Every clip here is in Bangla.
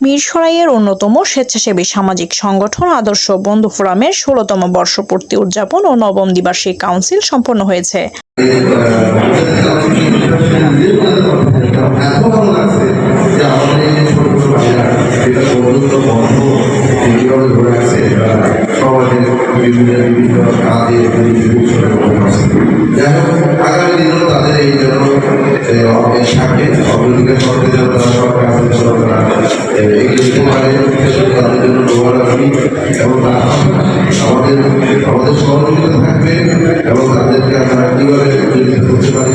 মিরসরাইয়ের অন্যতম স্বেচ্ছাসেবী সামাজিক সংগঠন আদর্শ বন্ধু ফোরামের ১৬তম বর্ষপূর্তি উদযাপন ও নবম দ্বিবার্ষিক কাউন্সিল সম্পন্ন হয়েছে। আমাদের সহযোগিতা থাকবে এবং তাদেরকে আমরা কিভাবে করতে পারি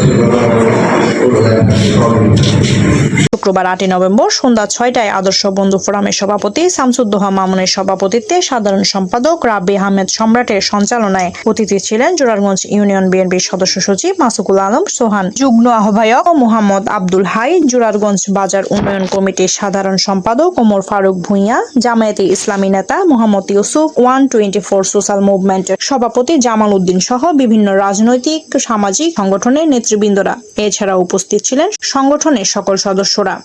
শুক্রবার ৮ নভেম্বর সন্ধ্যা ৬টায় আদর্শ বন্ধু ফোরামের সভাপতি শামসুদ্দোহা মামুনের সভাপতিত্বে সাধারণ সম্পাদক রাব্বি আহমেদ সম্রাটের সঞ্চালনায় অতিথি ছিলেন জোরারগঞ্জ ইউনিয়ন বিএনপির সদস্য সচিব মাসুকুল আলম সোহান, যুগ্ম আহ্বায়ক মোহাম্মদ আব্দুল হাই, জোরারগঞ্জ বাজার উন্নয়ন কমিটির সাধারণ সম্পাদক ওমর ফারুক ভূঁইয়া, জামায়াতে ইসলামী নেতা মোহাম্মদ ইউসুফ, 124 সোশ্যাল মুভমেন্টের সভাপতি জামাল উদ্দিন সহ বিভিন্ন রাজনৈতিক সামাজিক সংগঠনের নেতৃবৃন্দরা। এছাড়া উপস্থিত ছিলেন সংগঠনের সকল সদস্যরা।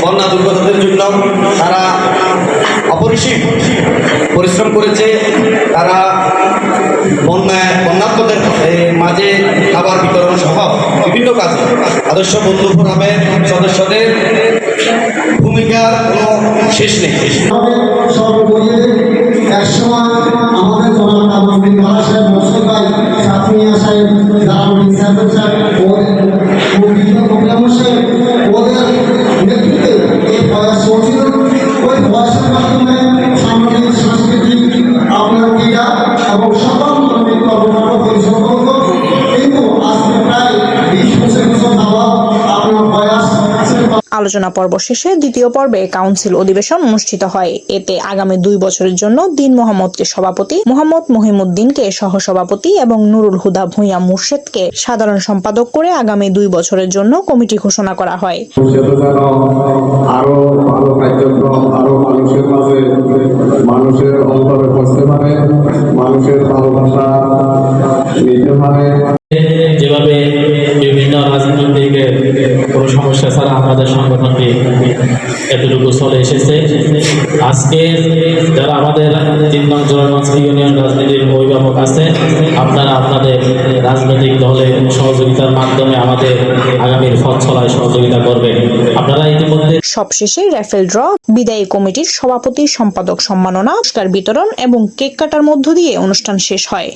বন্যা দুর্গতদের জন্য তারা অপরিসীম পরিশ্রম করেছে। তারা বন্যার্তদের মাঝে খাবার বিতরণ সহ বিভিন্ন কাজে আদর্শ বন্ধু ফোরামের সদস্যদের ভূমিকার কোনো শেষ নেই। আলোচনা পর্ব শেষে দ্বিতীয় পর্বে কাউন্সিল অধিবেশন অনুষ্ঠিত হয়। এতে আগামী 2 বছরের জন্য দিন মোহাম্মদকে সভাপতি, মোহাম্মদ মহিমউদ্দিনকে সহসভাপতি এবং নুরুল হুদা ভূঁইয়া মুর্শেদকে সাধারণ সম্পাদক করে আগামী 2 বছরের জন্য কমিটি ঘোষণা করা হয়। আরো ভালো কার্যক্রম আরো মানুষের মাঝে মানুষের অন্তরে বসতে পারে, মানুষের ভালোবাসা নিতে পারে। যেভাবে বিভিন্ন রাজনৈতিক কোনো সমস্যা ছাড়া আমাদের সংগঠনটি এতটুকু চলে এসেছে, আজকে যারা আমাদের 3 নং জোরারগঞ্জ ইউনিয়ন রাজনীতির অভিভাবক আছে, আপনারা আপনাদের রাজনৈতিক দলের সহযোগিতার মাধ্যমে আমাদের আগামীর পথ চলায় সহযোগিতা করবেন। আপনারা ইতিমধ্যে সবশেষে র্যাফেল ড্র, বিদায়ী কমিটির সভাপতি সম্পাদক সম্মাননা, পুরস্কার বিতরণ এবং কেক কাটার মধ্য দিয়ে অনুষ্ঠান শেষ হয়।